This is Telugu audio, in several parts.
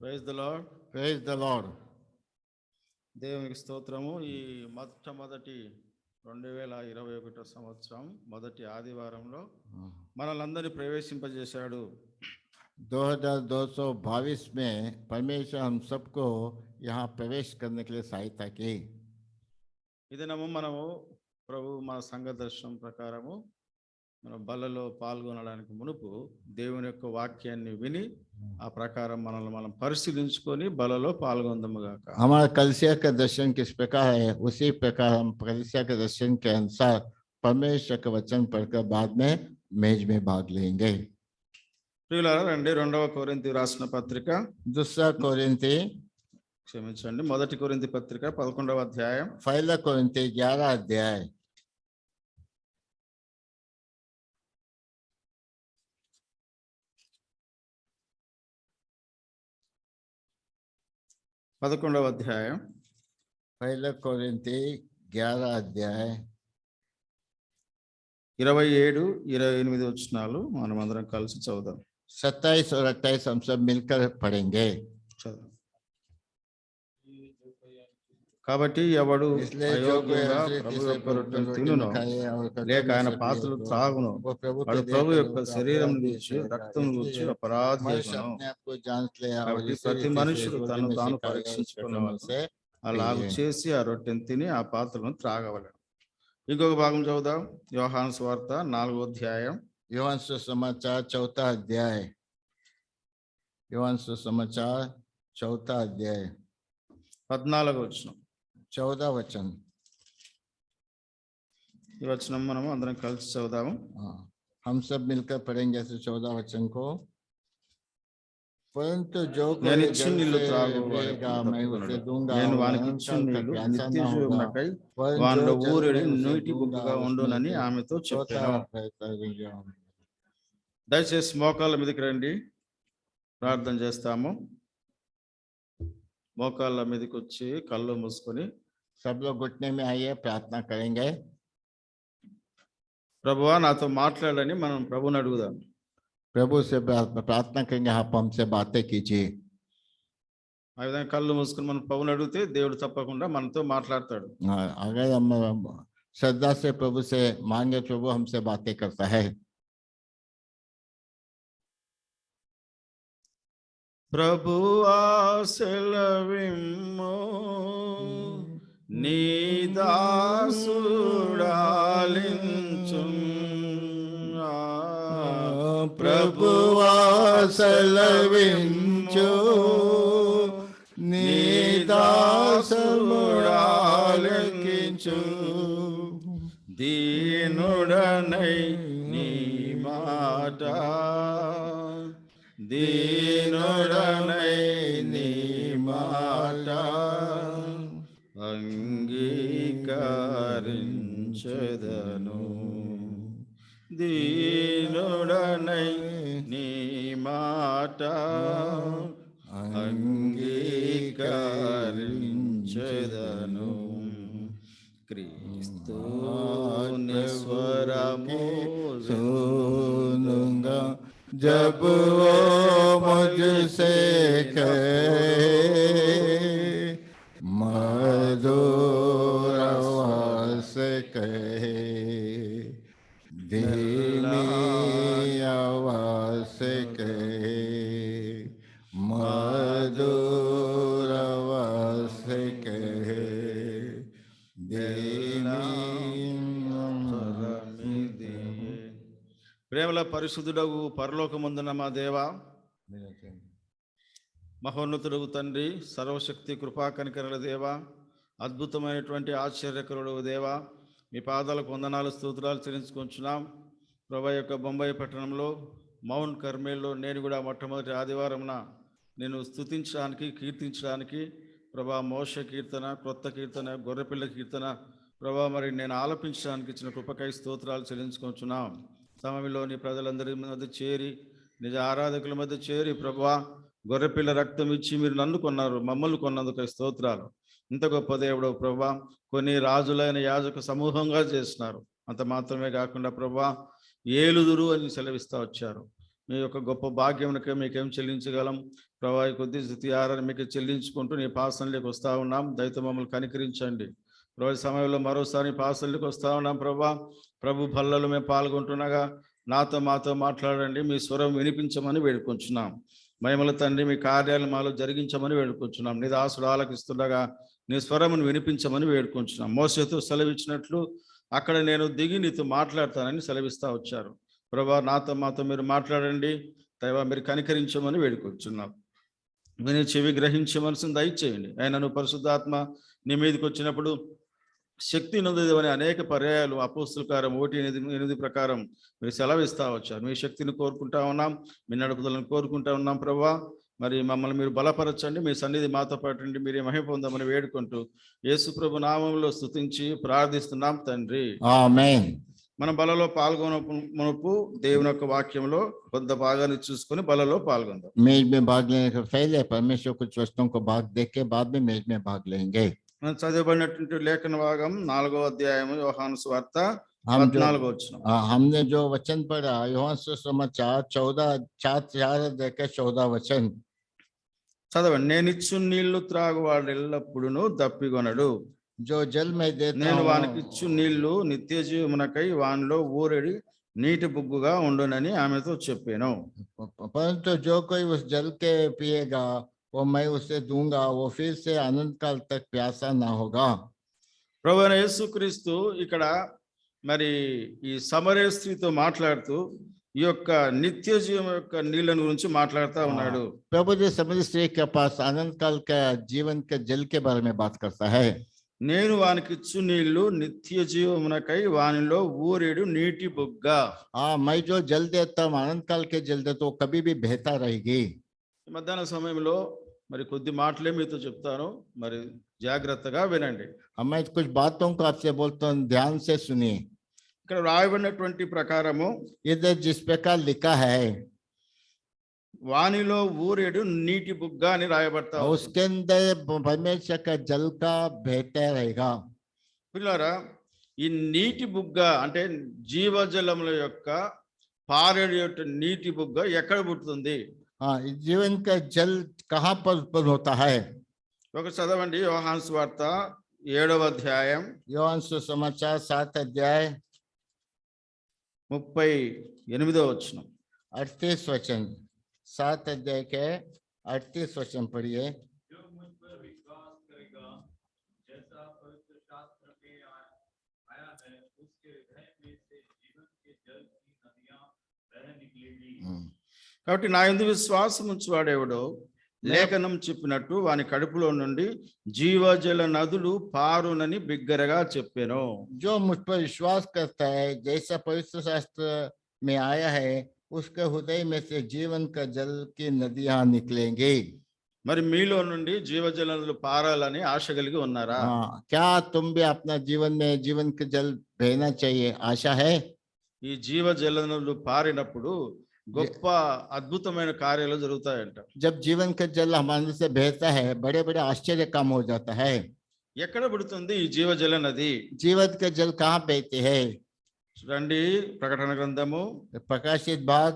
Praise the Lord. Praise the Lord. దేవునికి స్తోత్రము. ఈ మొట్టమొదటి 2021 సంవత్సరం మొదటి ఆదివారంలో మనలందరినీ ప్రవేశింపజేశాడు. 2222 में परमेश्वर हम सबको यहाँ प्रवेश करने के लिए सहायता की। ఈ దినము మనము ప్రభు మన సంఘ దర్శనం ప్రకారము మన బలలో పాల్గొనడానికి మునుపు దేవుని యొక్క వాక్యాన్ని విని ఆ ప్రకారం మనల్ని మనం పరిశీలించుకొని బలలో పాల్గొందాము గాక. हमारा कलीसिया का दर्शन किस प्रकार है, उसी प्रकार हम कलीसिया के दर्शन के अनुसार परमेश्वर का वचन पढ़कर बाद में मेज में भाग लेंगे। ప్రియులారా రండి, 2వ కొరింథీ రాసిన పత్రిక, दूसरा कोरिन्थी క్షమించండి, మొదటి కొరింథీ పత్రిక 11వ అధ్యాయం, पहला कोरिन्थी 11 अध्याय 11వ అధ్యాయం पहला कोरिन्थी 11 अध्याय 27, 28 వచనాలు మనం అందరం కలిసి చదువుదాం. 27 और 28 हम सब मिलकर पढ़ेंगे। చదువు. కాబట్టి ఎవడు इसलिए जो कोई అయోగ్యంగా ऐसे ప్రభు किसी యొక్క को రొట్టెను रोटी తినునో न खाए और कटोरे లేక ఆయన में से పాత్రలు पिए త్రాగును वो प्रभु వాడు के ప్రభు देह యొక్క का శరీరం अपराधी గురించి ठहरेगा। రక్తం గురించి इसलिए అపరాధి मनुष्य అగును. अपने आप को जांच ले और కాబట్టి इसी ప్రతి रीति से మనుషుడు रोटी తను में తాను से खाएगा और कटोरे పరీక్షించుకున్నవాడు से అలాగ पिए। చేసి ఆ రొట్టెను తిని ఆ పాత్రలను త్రాగవలెను. ఇంకొక భాగం చదువుదాం. యోహాను సువార్త 4వ అధ్యాయం యోహాను सुसमाचार 4 अध्याय యోహాను सुसमाचार 4 अध्याय 14వ వచనం. 14 वचन। ఈ వచనం మనం అందరం కలిసి చదువుదాము. हाँ, हम सब मिलकर पढ़ेंगे ऐसे 14 वचन को। परंतु जो నేను कोई ఇచ్చిన जल నీళ్లు से త్రాగు पिएगा मैं उसे दूंगा నేను और వానికి अनंत ఇచ్చిన काल तक నీళ్లు प्यासा न నిత్య होगा। జీవమునకై पर వానిలో जो जल ఊరేడి मैं उसे నీటి दूंगा బుగ్గగా उसमें ఉండునని से ఆమెతో होता చెప్పాను. रहता रहेगा। దయచేసి మోకాళ్ళ మీదకి రండి, ప్రార్థన చేస్తాము. మోకాళ్ళ మీదకి వచ్చి కళ్ళు మూసుకొని सब लोग घुटने में आइए, प्रार्थना करेंगे। ప్రభువా నాతో మాట్లాడని మనం ప్రభుని అడుగుదాం. प्रभु से प्रार्थना करेंगे, आप हमसे बातें कीजिए। ఆ విధంగా కళ్ళు మూసుకొని మనం ప్రభుని అడిగితే దేవుడు తప్పకుండా మనతో మాట్లాడతాడు. अगर हम श्रद्धा से प्रभु से मांगे, प्रभु हमसे बातें करता है। ప్రభువా సెలవిమ్ము నీ దాసుడాలించు. ప్రభువా సెలవించు నీ దాసుడాలించు. దీనుడనై నీ మాట, దీనుడనై నీ మాట అంగీకరించెదను. దీనుడనై నీ మాట అంగీకరించెదను. క్రీస్తు నిస్వరము सुनूंगा जब वो मुझसे कहे, मधुर आवाज से कहे, धीमी आवाज से कहे, मधुर आवाज से कहे, ప్రేమల పరిశుద్ధుడగు పరలోకమందున మా దేవా, మహోన్నతుడగు తండ్రి, సర్వశక్తి కృపా కనికరల దేవా, అద్భుతమైనటువంటి ఆశ్చర్యకరుడు దేవా, మీ పాదాలకు వందనాలు స్తోత్రాలు చెల్లించుకుంటున్నాం. ప్రభా యొక్క బొంబాయి పట్టణంలో మౌంట్ కర్మేల్లో నేను కూడా మొట్టమొదటి ఆదివారంన నేను స్తుతించడానికి, కీర్తించడానికి ప్రభా మోష కీర్తన, క్రొత్త కీర్తన, గొర్రెపిల్ల కీర్తన ప్రభా మరి నేను ఆలపించడానికి ఇచ్చిన కృపకై స్తోత్రాలు చెల్లించుకుంటున్నాం. సమయంలోని ప్రజలందరి మధ్య చేరి, నిజ ఆరాధకుల మధ్య చేరి ప్రభా గొర్రెపిల్ల రక్తం ఇచ్చి మీరు నన్ను కొన్నారు, మమ్మల్ని కొన్నందుకు స్తోత్రాలు. ఇంత గొప్ప దేవుడు ప్రభా, కొన్ని రాజులైన యాజక సమూహంగా చేస్తున్నారు. అంత మాత్రమే కాకుండా ప్రభా ఏలుదురు అని సెలవిస్తూ వచ్చారు. మీ యొక్క గొప్ప భాగ్యమునకే మీకేం చెల్లించగలం ప్రభా ఈ కొద్ది స్తుతి ఆరాధన మీకు చెల్లించుకుంటూ నీ పాసనలోకి వస్తా ఉన్నాం. దయతో మమ్మల్ని కనికరించండి. ప్రభు ఈ సమయంలో మరోసారి నీ పాసనలోకి వస్తా ఉన్నాం. ప్రభు బల్లలో మేము పాల్గొంటుండగా నాతో మాతో మాట్లాడండి. మీ స్వరం వినిపించమని వేడుకొంచున్నాం. మహిమల తండ్రి మీ కార్యాలు మాలో జరిగించమని వేడుకొంచున్నాం. నీ దాసుడు ఆలకిస్తుండగా నీ స్వరమును వినిపించమని వేడుకొంచున్నాం. మోసేతో సెలవిచ్చినట్లు అక్కడ నేను దిగి నీతో మాట్లాడతానని సెలవిస్తా వచ్చారు. ప్రభా నాతో మాతో మీరు మాట్లాడండి. దైవ మీరు కనికరించమని వేడుకొచ్చున్నాం. విని చెవి గ్రహించే మనసును దయచేయండి. ఆయనను పరిశుద్ధాత్మ నీ మీదకి వచ్చినప్పుడు శక్తి నొందేదని అనేక పర్యాయాలు అపోస్తుల కార్యం 1:8 ప్రకారం మీరు సెలవిస్తా వచ్చారు. మీ శక్తిని కోరుకుంటా ఉన్నాం, మీ నడుపుదలను కోరుకుంటా ఉన్నాం. ప్రభా మరి మమ్మల్ని మీరు బలపరచండి. మీ సన్నిధి మాతో పాటు మీరే మహిమ పొందమని వేడుకుంటూ యేసు ప్రభు నామంలో స్తుతించి ప్రార్థిస్తున్నాం తండ్రి. ఆమేన్. మనం బలలో పాల్గొనమునపు దేవుని యొక్క వాక్యంలో కొంత భాగాన్ని చూసుకొని బలలో పాల్గొందాం. मेज में भाग लेने से पहले परमेश्वर कुछ वस्तुओं को भाग देख के बाद में मेज में भाग लेंगे। మనం చదివబడినటువంటి లేఖన భాగం 4వ అధ్యాయము యోహాను సువార్త हम जो 14వ వచనం. हमने जो वचन पढ़ा यूहन्ना सुसमाचार 14 वचन చదవండి. నేనిచ్చు నీళ్లు త్రాగువాడు ఎల్లప్పుడూ దప్పికొనడు. जो जल में देता నేను हूँ వానికి ఇచ్చు నీళ్లు నిత్య జీవమునకై వానిలో ఊరెడి నీటి బుగ్గుగా ఉండునని ఆమెతో చెప్పాను. परंतु जो कोई उस जल के पिएगा वो मैं उसे दूंगा, वो फिर से अनंत काल तक प्यासा ना होगा। ప్రభువైన యేసుక్రీస్తు ఇక్కడ మరి ఈ సమరయ స్త్రీతో మాట్లాడుతూ ఈ యొక్క నిత్య జీవం యొక్క నీళ్ళ గురించి మాట్లాడుతూ ఉన్నాడు. प्रभु जी समझ स्त्री के पास अनंत काल का जीवन के जल के बारे में बात करता है। నేను వానికి ఇచ్చు నీళ్లు నిత్య జీవమునకై వానిలో ఊరేడు నీటి బుగ్గ. हाँ, मैं जो जल देता हूँ अनंत काल के जल देता हूँ, कभी भी बहता रहेगी। ఈ మధ్యాహ్న సమయంలో మరి కొద్ది మాటలే మీతో చెప్తాను, మరి జాగ్రత్తగా వినండి. अब मैं कुछ बातों को आपसे बोलता हूँ, ध्यान से सुनिए। ఇక్కడ రాయబడినటువంటి ప్రకారము इधर जिस प्रकार लिखा है వానిలో ఊరేడు నీటి బుగ్గ అని రాయబడతా ఉంది. उसके अंदर परमेश्वर का जल का बहता रहेगा। పిల్లరా ఈ నీటి బుగ్గ అంటే జీవజలముల యొక్క పారేడు యొక్క నీటి బుగ్గ ఎక్కడ పుట్టుతుంది? हाँ, इस जीवन का जल कहाँ पर उत्पन्न होता है? ఒక చదవండి యోహాను సువార్త 7వ అధ్యాయం యోహాను సుసమాచాर 7 अध्याय 38వ వచనం. 38 वचन 7 अध्याय के 38 वचन पढ़िए। जो मुझ पर विश्वास करेगा, जैसा पवित्र शास्त्र में आया है, उसके हृदय में से जीवन के जल की नदियां बह निकलेगी। కాబట్టి నా యందు విశ్వాసం ఉంచువాడెవడో లేఖనం చెప్పినట్టు వాని కడుపులో నుండి జీవజల నదులు పారునని బిగ్గరగా చెప్పాను. जो मुझ पर विश्वास करता है, जैसा पवित्र शास्त्र में आया है, उसके हृदय में से जीवन का जल की नदियां निकलेंगी। మరి మీలో నుండి జీవజల నదులు పారాలని ఆశ కలిగి ఉన్నారా? हाँ, क्या तुम भी अपना जीवन में जीवन का जल बहना चाहिए? आशा है। ఈ జీవజల నదులు పారినప్పుడు గొప్ప అద్భుతమైన కార్యాలు జరుగుతాయంట. जब जीवन का जल हमारे से बहता है, बड़े बड़े आश्चर्य काम हो जाता है। ఎక్కడ పుడుతుంది ఈ జీవజల నది? जीवन का जल कहाँ बहते हैं? చూడండి ప్రకటన గ్రంథము प्रकाशित भाग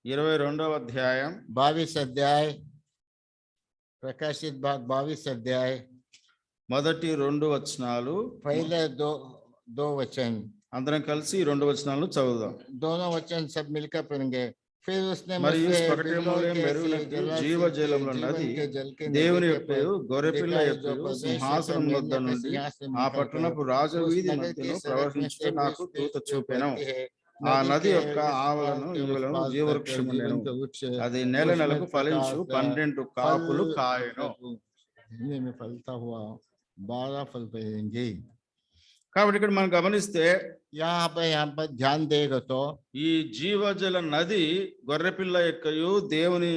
22వ అధ్యాయం 22 अध्याय प्रकाशित भाग 22 अध्याय మొదటి 2 వచనాలు. पहले दो वचन, అందరం కలిసి ఈ 2 వచనాలను చదువుదాం. दोनों वचन सब मिलकर पढ़ेंगे। फिर उसने మరియు मुझसे స్ఫటికములే बिल्लों के మెరుగునట్టు सी जलराशि జీవజలముల के నది जीवन के जल के దేవుని नदी के యొక్కయు पास గొర్రెపిల్ల दिखाई, जो యొక్కయు परमेश्वर సింహాసనం के వద్ద मेढ़े के నుండి सिंहासन ఆ निकलकर పట్టణపు उस రాజవీధి नगर की మధ్యను सड़क में ప్రవహించుట से నాకు बीच దూత से చూపెను. बहती है। ఆ नदी నది के యొక్క उस ఆవలను पार के उस ఈవలను पार तक జీవవృక్షములను जीवन का वृक्ष, అది నెల उसमें నెలకు ఫలించు प्रकाश, 12 కాపులు फल కాయను. महीने में फलता हुआ 12 फल पेरेंगे। కాబట్టి ఇక్కడ మనం గమనిస్తే यहाँ पर ध्यान देगा तो ఈ జీవజల నది గొర్రెపిల్ల యొక్కయు దేవుని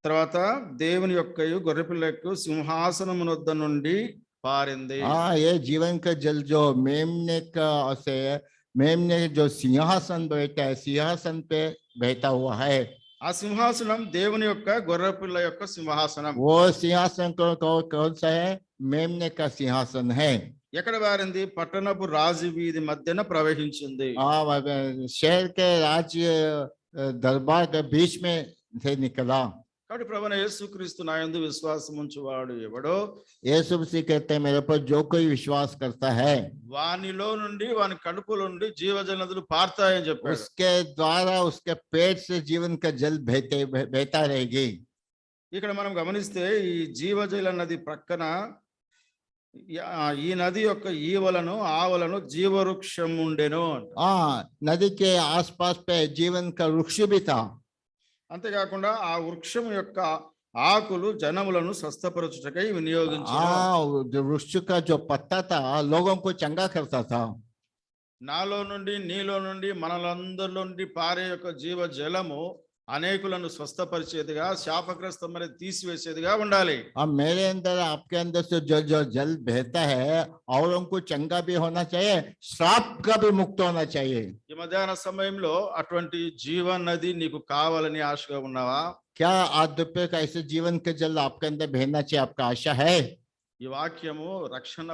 తర్వాత దేవుని యొక్కయు గొర్రెపిల్ల యొక్క సింహాసనమునొద్ద నుండి పారింది. हाँ, ये जीवन का जल जो मेमने का से मेमने जो सिंहासन बैठा है, सिंहासन पे बैठा हुआ है। ఆ సింహాసనం దేవుని యొక్క గొర్రెపిల్ల యొక్క సింహాసనం. वो सिंहासन कौन सा है? मेमने का सिंहासन है। ఎక్కడ పారింది? పట్టణపు రాజు వీధి మధ్యన ప్రవహించింది. हाँ, शहर के राज्य दरबार के बीच में से निकला। కాబట్టి ప్రభువైన యేసుక్రీస్తు నా యందు విశ్వాసం ఉంచువాడు ఎవడో यीशु मसीह कहते हैं मेरे पर जो कोई विश्वास करता है వానిలో నుండి వాని కడుపులో నుండి జీవజల నదులు పారుతాయని చెప్పాడు. उसके द्वारा उसके पेट से जीवन का जल बहता रहेगी। ఇక్కడ మనం గమనిస్తే ఈ జీవజల నది ప్రక్కన ఈ నది యొక్క ఈవలను ఆవలను జీవవృక్షం ఉండెను అంట. हाँ, नदी के आसपास पे जीवन का वृक्ष भी था। అంతేకాకుండా ఆ వృక్షం యొక్క ఆకులు జనములను స్వస్థపరచుటకై వినియోగించారు. हाँ, जो वृक्ष का जो पत्ता था लोगों को चंगा करता था। నాలో నుండి నీలో నుండి మనలందరిలో నుండి పారే యొక్క జీవ జలము అనేకులను స్వస్థపరిచేదిగా శాపగ్రస్తమని తీసివేసేదిగా ఉండాలి. अब मेरे अंदर आपके अंदर से जो जो जल बहता है औरों को चंगा भी होना चाहिए, श्राप का भी मुक्त होना चाहिए। ఈ మధ్యాహ్న సమయంలో అటువంటి జీవ నది నీకు కావాలని ఆశగా ఉన్నావా? क्या आज दोपहर का ऐसे जीवन का जल आपके अंदर बहना चाहिए, आपका आशा है? ఈ వాక్యము రక్షణ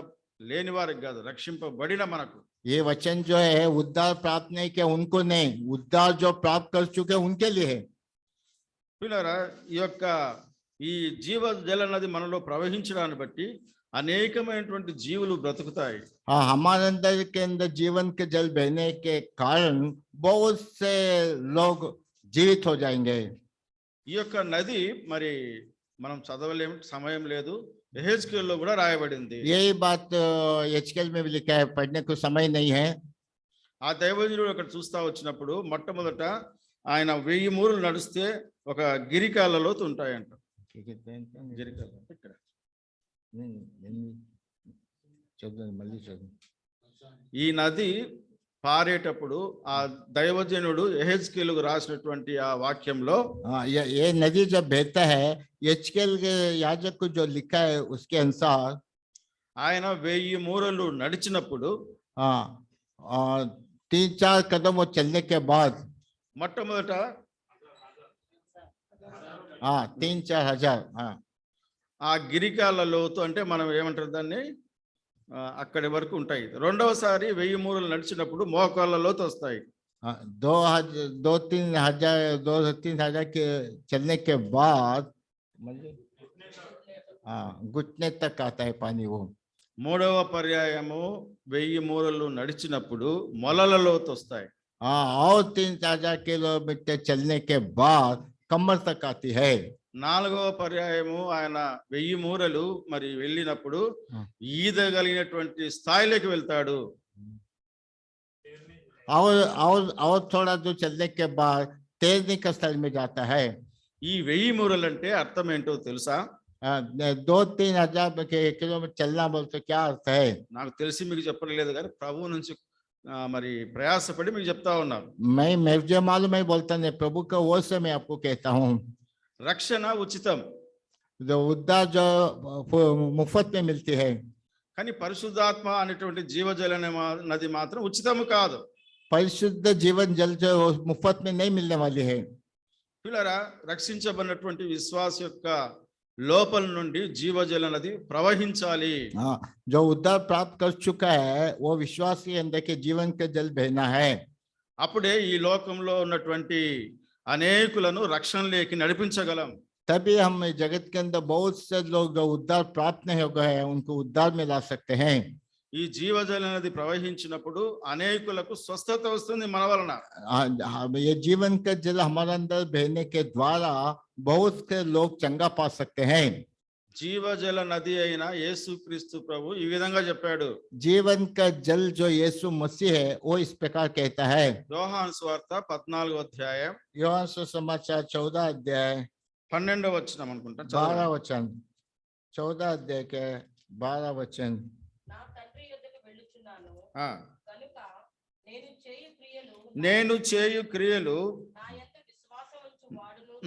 లేని వారికి కాదు, రక్షింపబడిన మనకు. ये वचन जो है उद्धार प्राप्त नहीं किया उनको नहीं, उद्धार जो प्राप्त कर चुके उनके लिए है। పిల్లరా, ఈ యొక్క ఈ జీవ జల నది మనలో ప్రవహించడాన్ని బట్టి అనేకమైనటువంటి జీవులు బ్రతుకుతాయి. हाँ, हमारे अंदर के अंदर जीवन के जल बहने के कारण बहुत से लोग जीवित हो जाएंगे। ఈ యొక్క నది మరి మనం చదవలేం, సమయం లేదు. ఎహెజ్కేలులో కూడా రాయబడింది. यही बात एचकेएल में भी लिखा है, पढ़ने को समय नहीं है। ఆ దైవజనుడు అక్కడ చూస్తా వచ్చినప్పుడు మొట్టమొదట ఆయన 1000 మూరలు నడిస్తే ఒక గిరికాలలో ఉంటాయంట. గిరికాల ఇక్కడ ఈ నది పారేటప్పుడు ఆ దైవజనుడు ఎహెజ్కేలుకు రాసినటువంటి ఆ వాక్యంలో हाँ, ये नदी जब बहता है एचकेएल के याजक को जो लिखा है उसके अनुसार ఆయన 1000 మూరలు నడిచినప్పుడు हाँ, 3-4 कदम वो चलने के बाद మొట్టమొదట हाँ 3-4 हजार हाँ ఆ గిరికాల లోతు అంటే మనం ఏమంటారు దాన్ని, అక్కడి వరకు ఉంటాయి. రెండవసారి 1000 మూరలు నడిచినప్పుడు మోకాళ్ళ లోతు వస్తాయి. 2-3 हजार के चलने के बाद हाँ घुटने तक आता है पानी वो। మూడవ పర్యాయము 1000 మూరలు నడిచినప్పుడు మొలల లోతు వస్తాయి. हाँ, और 3-4 किलोमीटर चलने के बाद कमर तक आती है। నాలుగవ పర్యాయము ఆయన 1000 మూరలు మరి వెళ్ళినప్పుడు ఈదగలిగినటువంటి స్థాయిలోకి వెళ్తాడు. और थोड़ा जो चलने के बाद तैरने का स्थल में जाता है। ఈ 1000 మూరలు అంటే అర్థం ఏంటో తెలుసా? 2-3 हजार किलोमीटर चलना बोलते क्या अर्थ है? నాకు తెలిసి మీకు చెప్పలేదు కానీ ప్రభువు నుంచి మరి ప్రయాసపడి మీకు చెప్తా ఉన్నాను. मैं जो मालूम मैं बोलता नहीं, प्रभु का वो से मैं आपको कहता हूँ। రక్షణ ఉచితం, जो उद्धार जो मुफ्त में मिलती है, కానీ పరిశుద్ధాత్మ అనేటువంటి జీవజల నది మాత్రం ఉచితము కాదు. परिशुद्ध जीवन जल जो मुफ्त में नहीं मिलने वाली है। పిల్లరా, రక్షించబడినటువంటి విశ్వాస యొక్క లోపల నుండి జీవజల నది ప్రవహించాలి. हाँ, जो उद्धार प्राप्त कर चुका है वो विश्वास के अंदर के जीवन का जल बहना है। అప్పుడే ఈ లోకంలో ఉన్నటువంటి అనేకులను రక్షణలోకి నడిపించగలం. तभी हम जगत के अंदर बहुत से लोग जो उद्धार प्राप्त नहीं हो गए हैं उनको उद्धार में ला सकते हैं। ఈ జీవజల నది ప్రవహించినప్పుడు అనేకులకు స్వస్థత వస్తుంది మన వలన. ये जीवन का जल हमारे अंदर बहने के द्वारा बहुत से लोग चंगा पा सकते हैं। జీవజల నది అయిన యేసుక్రీస్తు ప్రభు ఈ విధంగా చెప్పాడు. जीवन का जल जो यीशु मसीह है वो इस प्रकार कहता है। యోహాను సువార్త 14వ అధ్యాయం యోహాను సుసమాచాर 14 अध्याय 12వ వచనం అనుకుంటా. 12 वचन 14 अध्याय के 12 वचन। నా తండ్రి యొద్దకు వెళ్ళుచున్నాను ఆ, కనుక నేను చేయు క్రియలు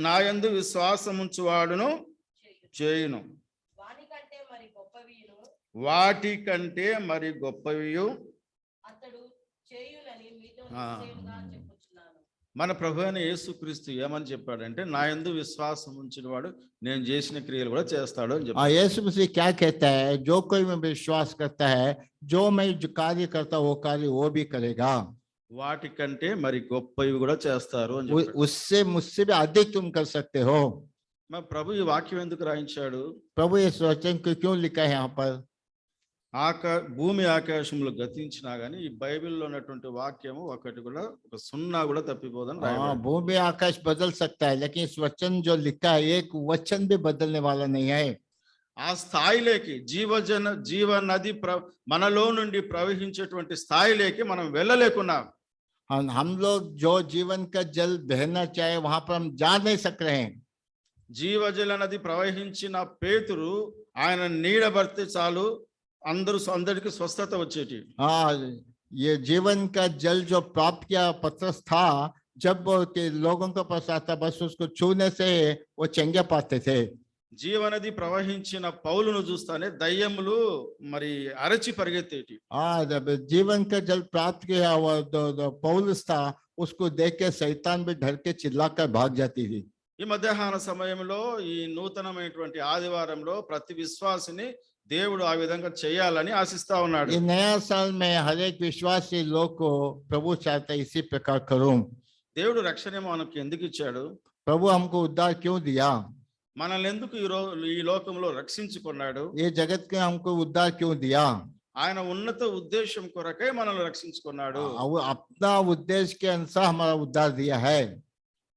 నా యందు విశ్వాసముంచువాడును చేయును, వాటికంటే మరి గొప్పవియు మన ప్రభు అయిన యేసుక్రీస్తు ఏమని చెప్పాడంటే, నా యందు విశ్వాసం ఉంచిన వాడు నేను చేసిన క్రియలు కూడా చేస్తాడు అని చెప్పాడు. यीशु मसीह क्या कहता है? जो कोई में विश्वास करता है, जो मैं जो कार्य करता वो कार्य वो भी करेगा। వాటికంటే మరి గొప్పవి కూడా చేస్తారు అని చెప్పాడు. उससे मुझसे भी अधिक तुम कर सकते हो। మరి ప్రభు ఈ వాక్యం ఎందుకు రాయించాడు? प्रभु इस वचन को क्यों लिखा है यहाँ पर? భూమి ఆకాశములు గతించినా గానీ ఈ బైబిల్లో ఉన్నటువంటి వాక్యము ఒకటి కూడా ఒక సున్నా కూడా తప్పిపోదని हाँ, రాయబడింది. भूमि आकाश बदल सकता है, लेकिन इस वचन जो लिखा है एक वचन भी बदलने वाला नहीं है। ఆ స్థాయిలోకి జీవ నది మనలో నుండి ప్రవహించేటువంటి స్థాయిలోకి మనం వెళ్ళలేకున్నాం. हम लोग जो जीवन का जल बहना चाहे वहां पर हम जा नहीं सक रहे हैं। జీవజల నది ప్రవహించిన పేతురు ఆయన నీడబడితే చాలు అందరికి స్వస్థత వచ్చేటి. हाँ, ये जीवन का जल जो प्राप्त किया पत्रस था, जब वो के लोगों के पास आता बस उसको छूने से वो चंगे पाते थे। జీవనది ప్రవహించిన పౌలును చూస్తానే దయ్యములు మరి అరచి పరిగెత్తేటి. हाँ, जब जीवन का जल प्राप्त किया वो पौलुस था, उसको देख के शैतान भी डर के चिल्लाकर भाग जाती थी। ఈ మధ్యాహ్న సమయంలో ఈ నూతనమైనటువంటి ఆదివారంలో ప్రతి విశ్వాసిని దేవుడు ఆ విధంగా చేయాలని ఆశిస్తా ఉన్నాడు. ये नया साल में हर एक विश्वासी लोग को प्रभु चाहता है इसी प्रकार करूं। దేవుడు రక్షణ మనకు ఎందుకు ఇచ్చాడు? प्रभु हमको उद्धार क्यों दिया? మనల్ని ఎందుకు ఈ లోకంలో రక్షించుకున్నాడు? ये जगत के हमको उद्धार क्यों दिया? ఆయన ఉన్నత ఉద్దేశం కొరకై మనల్ని రక్షించుకున్నాడు. वो अपना उद्देश्य के अनुसार हमारा उद्धार दिया है।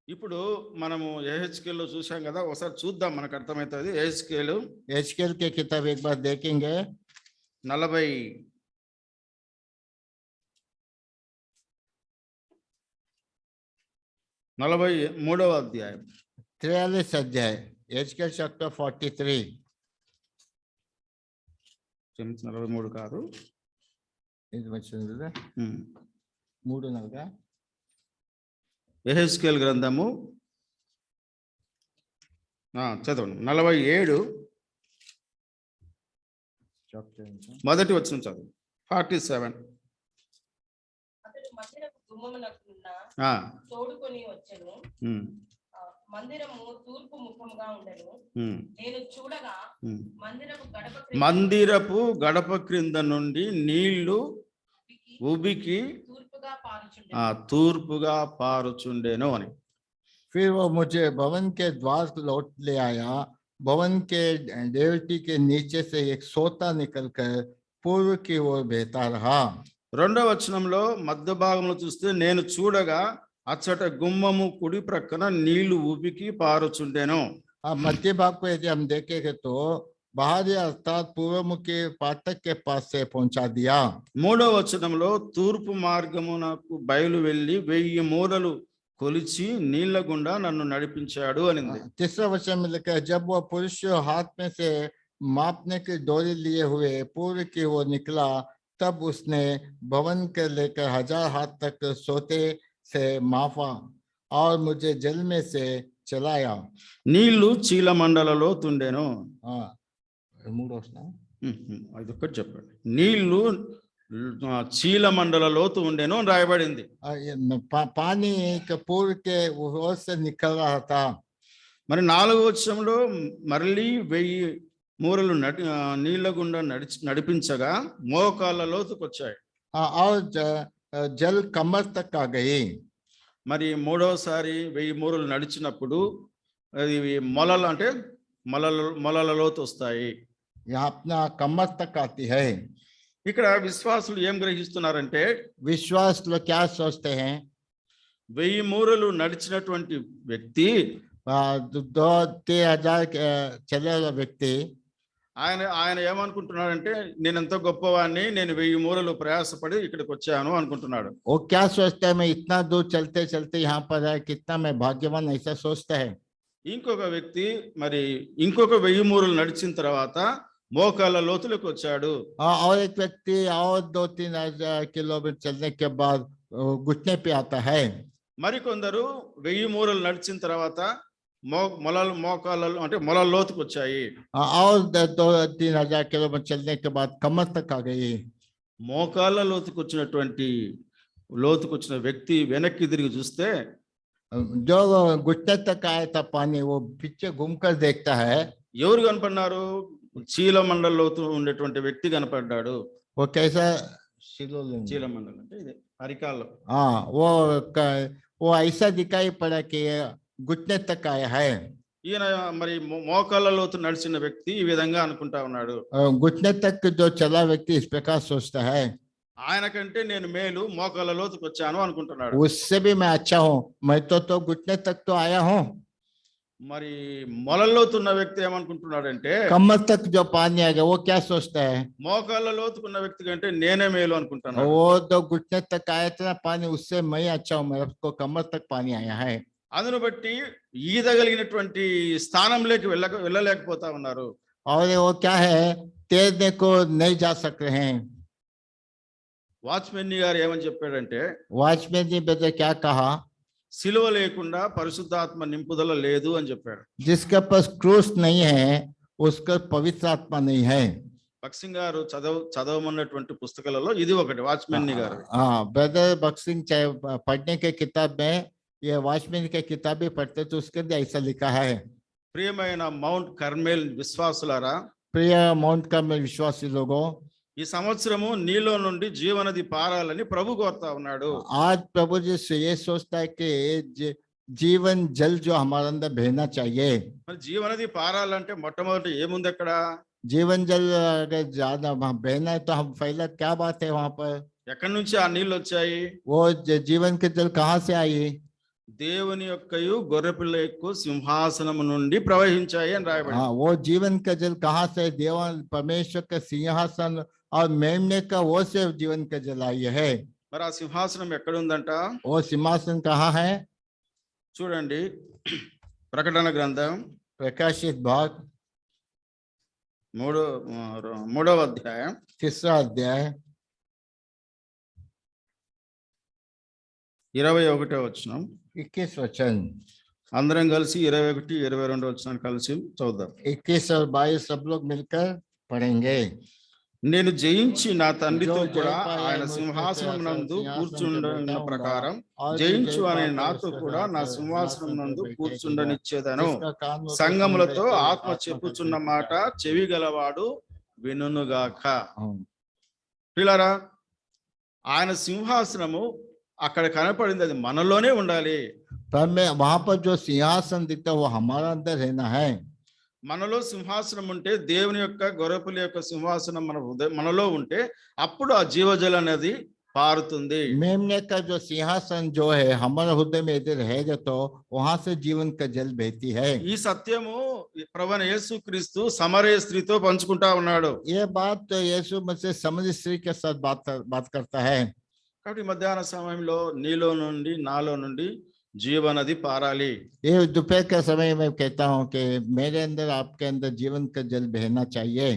ఇప్పుడు మనము యెహెజ్కేల్ లో చూసాం కదా, ఒకసారి చూద్దాం మనకు అర్థమవుతుంది. एजकेल के किताब एक बार देखेंगे। 43వ అధ్యాయం 43 अध्याय, एजकेल चैप्टर 43। 43 కాదు, ఇది వచ్చింది మూడు నలుగా యెహెజ్కేల్ గ్రంథము చదవండి. 47 మొదటి వచనం చదువు. 47. అతడు మందిరపు గుమ్మమునకున్న ఆ, తోడుకొని వచ్చెను. ఉమ్, మందిరము తూర్పు ముఖముగా ఉండెను. ఉమ్, నేను చూడగా ఉమ్. మందిరపు గడప క్రింద నుండి నీళ్లు ఉబికి తూర్పుగా పారుచుండెను అని. फिर वो मुझे भवन के द्वार लौट ले आया। भवन के डेवटी के नीचे से एक सोता निकलकर पूर्व की ओर बहता रहा। రెండవ వచనంలో మధ్య భాగంలో చూస్తే నేను చూడగా అచ్చట గుమ్మము కుడి ప్రక్కన నీళ్లు ఉబికి పారుచుండెను. मध्य भाग को यदि हम देखेंगे तो बाहरी अर्थात पूर्वमुखी फाटक के पास से पहुंचा दिया। మూడవ వచనంలో తూర్పు మార్గమునకు బయలు వెళ్ళి 1000 మూరలు కొలిచి నీళ్ల గుండా నన్ను నడిపించాడు అనింది. तीसरा वचन में लिखा है, जब वो पुरुष हाथ में से मापने की डोरी लिए हुए पूर्व की ओर निकला, तब उसने भवन के लेकर 1000 हाथ तक सोते से मापा और मुझे जल में से चलाया। నీళ్లు చీలమండలలో తుండెను. అదొక్కటి చెప్పండి. నీళ్లు చీలమండల లోతు ఉండెను అని రాయబడింది. पानी के पूर्व के ओर से निकल रहा था। మరి 4వ వచనంలో మరలి 1000 మూరలు నీళ్ల గుండా నడిపించగా మోకాళ్ళ లోతుకు వచ్చాయి. और जल कमर तक आ गई। మరి మూడోసారి 1000 మూరలు నడిచినప్పుడు అది మొలలు అంటే మొలల లోతు వస్తాయి. यहाँ अपना कमर तक आती है। ఇక్కడ విశ్వాసులు ఏం గ్రహిస్తున్నారంటే, विश्वास लोग क्या सोचते हैं? 1000 మూరలు నడిచినటువంటి వ్యక్తి 2-3 चले वाला व्यक्ति ఆయన ఏమనుకుంటున్నాడంటే, నేను ఎంతో గొప్పవాడిని, నేను 1000 మూరలు ప్రయాసపడి ఇక్కడికి వచ్చాను అనుకుంటున్నాడు. वो क्या सोचता है? मैं इतना दूर चलते चलते यहाँ पर है, कितना मैं भाग्यवान, ऐसा सोचता है। ఇంకొక వ్యక్తి మరి ఇంకొక 1000 మూరలు నడిచిన తర్వాత మోకాళ్ళ లోతులకు వచ్చాడు. और एक व्यक्ति और 2-3 किलोमीटर चलने के बाद घुटने पे आता है। మరికొందరు 1000 మూరలు నడిచిన తర్వాత మోకాళ్ళ అంటే మొలల లోతుకు వచ్చాయి. और 2-3 किलोमीटर चलने के बाद कमर तक आ गई। మోకాళ్ళ లోతుకు వచ్చిన వ్యక్తి వెనక్కి తిరిగి చూస్తే जो घुटने तक आया था पानी, वो पीछे घूमकर देखता है। ఎవరు కనపడ్డారు? చీలమండల లోతు ఉండేటువంటి వ్యక్తి కనపడ్డాడు. वो कैसा? చీలమండలం అంటే ఇదే అరికాల్లో. हाँ वो ऐसा दिखाई पड़ा कि घुटने तक आया है। ఈయన మరి మోకాళ్ళ లోతు నడిచిన వ్యక్తి ఈ విధంగా అనుకుంటా ఉన్నాడు. घुटने तक जो चला व्यक्ति इस प्रकार सोचता है, ఆయన కంటే నేను మేలు మోకాళ్ళ లోతుకు వచ్చాను అనుకుంటున్నాడు. उससे भी मैं अच्छा हूँ, मैं तो घुटने तक तो आया हूँ। మరి మొలల లోతున్న వ్యక్తి ఏమనుకుంటున్నాడంటే कमर तक जो पानी आ गया वो क्या सोचता है, మోకాళ్ళ లోతుకున్న వ్యక్తి కంటే నేనే మేలు అనుకుంటున్నాడు. वो तो घुटने तक आया था पानी, उससे मैं अच्छा हूँ, मेरे को कमर तक पानी आया है। అందును బట్టి ఈదగలిగినటువంటి స్థానంలోకి వెళ్ళలేకపోతా ఉన్నారు. और वो क्या है, तैरने को नहीं जा सक रहे हैं। వాచ్మెన్ గారు ఏమని చెప్పాడంటే वॉचमैन जी बेटे क्या कहा, సిలువ లేకుండా పరిశుద్ధాత్మ నింపుదల లేదు అని చెప్పాడు. जिसके पास क्रूस नहीं है उसका पवित्र आत्मा नहीं है। భక్సింగ్ గారు చదవమన్నటువంటి పుస్తకాలలో ఇది ఒకటి వాచ్మెన్ గారు. हाँ, ब्रदर बक्सिंग चाहे पढ़ने के किताब में ये वॉचमैन के किताब भी पढ़ते तो उसके अंदर ऐसा लिखा है, ప్రియమైన మౌంట్ కర్మేల్ విశ్వాసులారా, प्रिय माउंट का में विश्वासी लोगों, ఈ సంవత్సరము నీలో నుండి జీవనది పారాలని ప్రభు కోరుతా ఉన్నాడు. आज प्रभु जी से ये सोचता है कि जीवन जल जो हमारे अंदर बहना चाहिए। మరి జీవనది పారాలంటే మొట్టమొదటి ఏముంది అక్కడ? जीवन जल अगर ज्यादा वहाँ बहना है तो हम पहला क्या बात है वहां पर, ఎక్కడి నుంచి ఆ నీళ్ళు వచ్చాయి? वो जीवन के जल कहाँ से आई, దేవుని యొక్కయు గొర్రెపిల్ల యొక్క సింహాసనము నుండి ప్రవహించాయి అని రాయబడింది. हाँ, वो जीवन का जल कहाँ से, देवा परमेश्वर का सिंहासन और मेमने का वो से जीवन का जल आई है। మరి ఆ సింహాసనం ఎక్కడ ఉందంట? वो सिंहासन कहाँ है, చూడండి, ప్రకటన గ్రంథం प्रकाशित भाग మూడవ అధ్యాయం 3रा अध्याय 21వ వచనం. 21 वचन, అందరం కలిసి 21, 22 వచనాన్ని కలిసి చదువుదాం. 21 और 22 सब लोग मिलकर पढ़ेंगे। నేను జయించి నా తండ్రితో जो కూడా जय पाया ఆయన मुझको సింహాసనం నందు सिंहासन पे కూర్చుండ बैठाऊंगा, ప్రకారం और जो జయించు जय అనే पाकर నాతో उसके కూడా साथ నా సింహాసనం सिंहासन पे నందు बैठेगा, కూర్చుండనిచ్చేదను. जिसका कान हो तो సంగములతో सुन ले, ఆత్మ आत्मा का చెప్పుచున్న सुन మాట ले। చెవి గలవాడు వినుగాక. हाँ, పిల్లరా, ఆయన సింహాసనము అక్కడ కనపడింది, అది మనలోనే ఉండాలి. पर मैं वहां पर जो सिंहासन दिखता है वो हमारा अंदर रहना है। మనలో సింహాసనం ఉంటే, దేవుని యొక్క గొర్రెపిల్ల యొక్క సింహాసనం మనలో ఉంటే అప్పుడు ఆ జీవజల అనేది పారుతుంది. मेमने का जो सिंहासन जो है हमारे हृदय में यदि रहेगा तो वहां से जीवन का जल बहती है। ఈ సత్యము ప్రభువైన యేసుక్రీస్తు సమరయ స్త్రీతో పంచుకుంటా ఉన్నాడు. ये बात तो यीशु मसीह समझ स्त्री के साथ बात करता है। కాబట్టి మధ్యాహ్న సమయంలో నీలో నుండి నాలో నుండి జీవనది పారాలి. ये दोपहर के समय में कहता हूँ कि मेरे अंदर आपके अंदर जीवन का जल बहना चाहिए।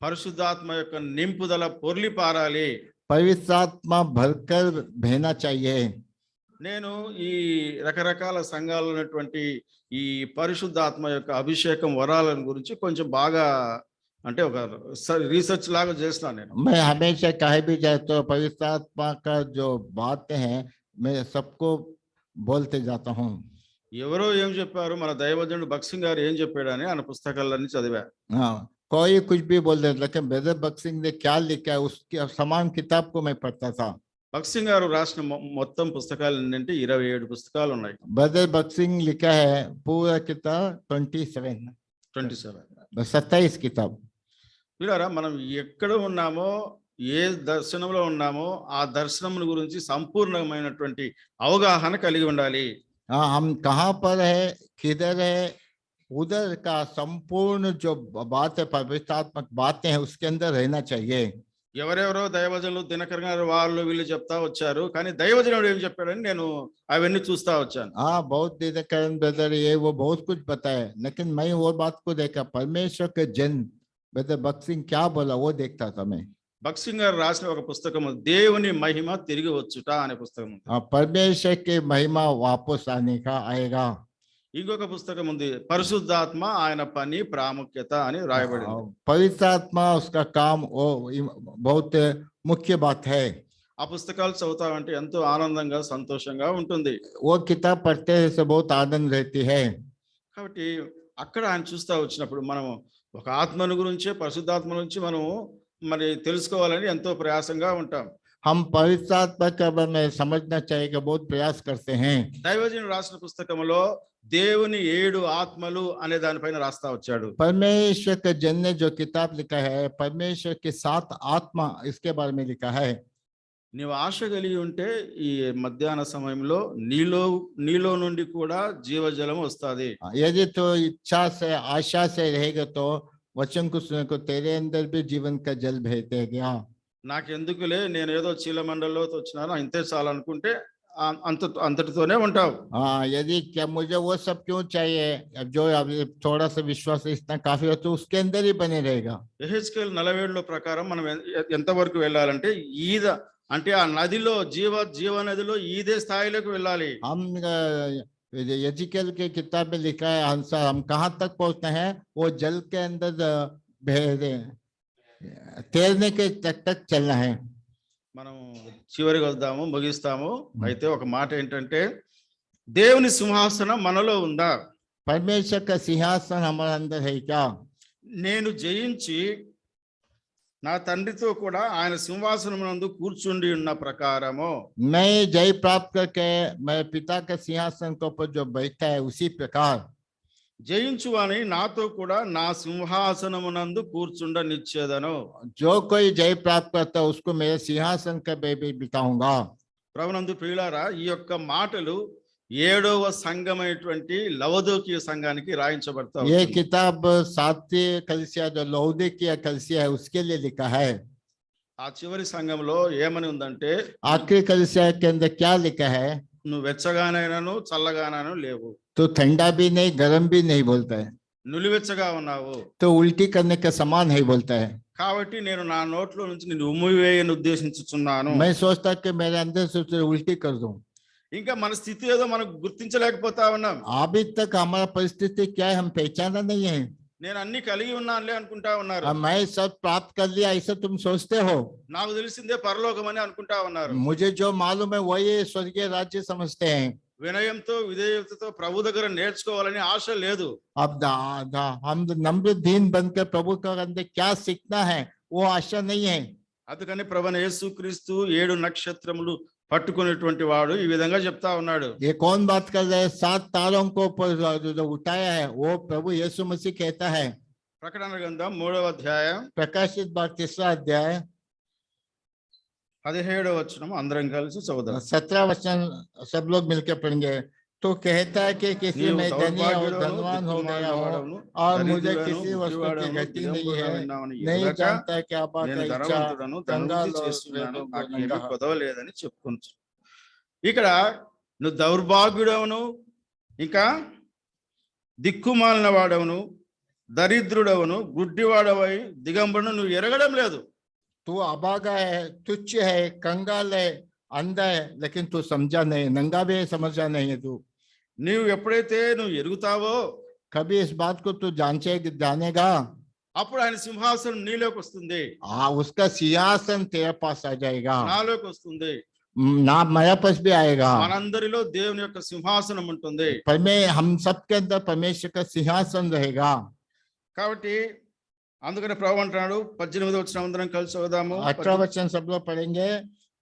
పరిశుద్ధాత్మ యొక్క నింపుదల పొర్లి పారాలి. पवित्र आत्मा भरकर बहना चाहिए। నేను ఈ రకరకాల సంఘాలు ఉన్నటువంటి ఈ పరిశుద్ధాత్మ యొక్క అభిషేకం వరాలను గురించి కొంచెం బాగా అంటే ఒక రీసెర్చ్ లాగా చేస్తున్నాను నేను. मैं हमेशा कहे भी जाए तो पवित्र आत्मा का जो बातें हैं मैं सबको बोलते जाता हूँ। ఎవరో ఏం చెప్పారు, మన దైవజనుడు భక్సింగ్ గారు ఏం చెప్పాడని ఆయన పుస్తకాలన్నీ చదివా. हाँ, कोई कुछ भी बोल देता, लेकिन ब्रदर बक्सिंग ने क्या लिखा है उसकी समान किताब को मैं पढ़ता था। భక్సింగ్ గారు రాసిన మొత్తం పుస్తకాలు ఏంటంటే 27 పుస్తకాలు ఉన్నాయి. ब्रदर बक्सिंग लिखा है पूरा किताब 27 27 किताब। వీళ్ళారా, మనం ఎక్కడ ఉన్నామో, ఏ దర్శనంలో ఉన్నామో ఆ దర్శనం గురించి సంపూర్ణమైనటువంటి అవగాహన కలిగి ఉండాలి. हाँ, हम कहाँ पर है, किधर है, उधर का संपूर्ण जो बात है पवित्रात्मक बातें हैं उसके अंदर रहना चाहिए। ఎవరెవరో దైవజనులు దినకర్ గారు వాళ్ళు వీళ్ళు చెప్తా వచ్చారు, కానీ దైవజనుడు ఏం చెప్పాడని నేను అవన్నీ చూస్తా వచ్చాను. हाँ, बहुत दिनकरण ब्रदर ये वो बहुत कुछ बताया, लेकिन मैं वो बात को देखा, परमेश्वर के जन ब्रदर बक्सिंग क्या बोला वो देखता था मैं। భక్సింగ్ గారు రాసిన ఒక పుస్తకం దేవుని మహిమ తిరిగి వచ్చుట అనే పుస్తకం ఉంది. परमेश्वर की महिमा वापस आने का आएगा। ఇంకొక పుస్తకం ఉంది, పరిశుద్ధాత్మ ఆయన పని ప్రాముఖ్యత అని రాయబడింది. पवित्र आत्मा उसका काम वो बहुत मुख्य बात है। ఆ పుస్తకాలు చదువుతామంటే ఎంతో ఆనందంగా సంతోషంగా ఉంటుంది. वो किताब पढ़ते से बहुत आनंद रहती है। కాబట్టి అక్కడ ఆయన చూస్తా వచ్చినప్పుడు మనము ఒక ఆత్మను గురించి, పరిశుద్ధాత్మ నుంచి మనము మరి తెలుసుకోవాలని ఎంతో ప్రయాసంగా ఉంటాం. हम पवित्र आत्मा के बारे में समझना चाहिए कि बहुत प्रयास करते हैं। దైవజనుడు రాసిన పుస్తకంలో దేవుని 7 ఆత్మలు అనే దానిపైన రాస్తా వచ్చాడు. परमेश्वर के जन ने जो किताब लिखा है परमेश्वर के 7 आत्मा इसके बारे में लिखा है। నీవు ఆశ కలిగి ఉంటే ఈ మధ్యాహ్న సమయంలో నీలో నుండి కూడా జీవజలం వస్తుంది. यदि तो इच्छा से आशा से रहेगा तो वचन को सुने को तेरे अंदर भी जीवन का जल बहेगा। నాకెందుకులే నేను ఏదో చీలమండల్లో వచ్చినాను ఇంతే చాలు అనుకుంటే అంతటితోనే ఉంటావు. हाँ, यदि क्या मुझे वो सब क्यों चाहिए, अब जो अभी थोड़ा सा विश्वास इतना काफी हो तो उसके अंदर ही बने रहेगा। యెహెజ్కేలు 47 ప్రకారం మనం ఎంతవరకు వెళ్ళాలంటే ఈద అంటే ఆ నదిలో జీవనదిలో ఈదే స్థాయిలోకి వెళ్ళాలి. हम यजिकेल के किताब में लिखा है अनुसार हम कहाँ तक पहुंचते हैं, वो जल के अंदर तैरने के तक चलना है। మనం చివరికి వద్దాము, ముగిస్తాము. అయితే ఒక మాట ఏంటంటే దేవుని సింహాసనం మనలో ఉందా? परमेश्वर का सिंहासन हमारे अंदर है क्या? నేను జయించి నా తండ్రితో కూడా ఆయన సింహాసనమునందు కూర్చుండి ఉన్న ప్రకారము मैं जय प्राप्त करके मैं पिता के सिंहासन के ऊपर जो बैठा है उसी प्रकार జయించువాని నాతో కూడా నా సింహాసనమునందు కూర్చుండ నిచ్చేదను. जो कोई जय प्राप्त करता है उसको मेरे सिंहासन का भी बिठाऊंगा। ప్రభునందు ప్రియులారా, ఈ యొక్క మాటలు 7వ సంఘమైనటువంటి లవదోకీయ సంఘానికి రాయించబడతా ये ఉంది. किताब 7वीं कलीसिया जो लौदीकिया कलीसिया है उसके लिए लिखा है। ఆ చివరి సంఘంలో ఏమని ఉందంటే आखिरी कलीसिया के अंदर क्या लिखा है? నువ్వు వెచ్చగానైనాను చల్లగానైనాను లేవు, तो ठंडा भी नहीं गर्म भी नहीं बोलता है, నులివెచ్చగా ఉన్నావు. तो उल्टी करने के समान नहीं बोलता है। కాబట్టి నేను నా నోట్లో నుంచి నిన్ను ఉమ్మివేయని ఉద్దేశించుచున్నాను. मैं सोचता कि मेरे अंदर से उसे उल्टी कर दूं। ఇంకా మన స్థితి ఏదో మనం గుర్తించలేకపోతా ఉన్నాం. अभी तक हमारा परिस्थिति क्या है हम पहचाना नहीं है। నేను అన్ని కలిగి ఉన్నానులే అనుకుంటా ఉన్నారు. मैं सब प्राप्त कर लिया ऐसा तुम सोचते हो। నాకు తెలిసిందే పరలోకం అని అనుకుంటా ఉన్నారు. मुझे जो मालूम है वही स्वर्गीय राज्य समझते हैं। వినయంతో విధేయతతో ప్రభు దగ్గర నేర్చుకోవాలని ఆశ లేదు. अब हम नम्र दीन बनकर प्रभु का अंदर क्या सीखना है वो आशा नहीं है। అందుకని ప్రభువైన యేసుక్రీస్తు 7 నక్షత్రములు పట్టుకునేటువంటి వాడు ఈ విధంగా చెప్తా ఉన్నాడు. ये कौन बात कर रहे हैं? 7 तारों को जो उठाया है वो प्रभु यीशु मसीह कहता है। ప్రకటన గ్రంథం 3వ అధ్యాయం प्रकाशित बात 3रा अध्याय 17వ వచనం అందరం కలిసి చదువుదాం. 17 वचन सब लोग मिलकर पढ़ेंगे। तो कहता है कि किसी నీవు में धनी और దౌర్భాగ్యుడవును, धनवान हो गया हो దిక్కుమాలినవాడవును, और मुझे దరిద్రుడను, किसी वस्तु की గుడ్డివాడవును, घटी नहीं దిగంబరుడను है, ఉన్నావని नहीं ఎరుగక जानता है कि आपा నేను का इच्छा ధనవంతుడను, कंगाल ధనవృద్ధి और చేస్తున్నాను, वेदों को నాకు नंगा ఏమీ కొదవలేదని చెప్పుకొచ్చు. ఇక్కడ నువ్వు దౌర్భాగ్యుడవును, ఇంకా దిక్కుమాలిన వాడవును, దరిద్రుడవును, గుడ్డివాడవై దిగంబరును నువ్వు ఎరగడం లేదు. तू अभागा है, तुच्छ है, कंगाल है, अंधा है, लेकिन तू समझा नहीं, नंगा भी है, समझा नहीं है तू। నీవు ఎప్పుడైతే నువ్వు ఎరుగుతావో कभी इस बात को तू जानेगा అప్పుడు ఆయన సింహాసనం నీలోకి వస్తుంది, उसका सिंहासन तेरे पास आ जाएगा, నాలోకి వస్తుంది. ना मेरे पास भी आएगा। మనందరిలో దేవుని యొక్క సింహాసనం ఉంటుంది. पर मैं हम सबके अंदर परमेश्वर का सिंहासन रहेगा। కాబట్టి అందుకని ప్రభు అంటున్నాడు 18వ వచనం అందరం కలిసి చదువుదాము. 18 वचन सब लोग पढ़ेंगे।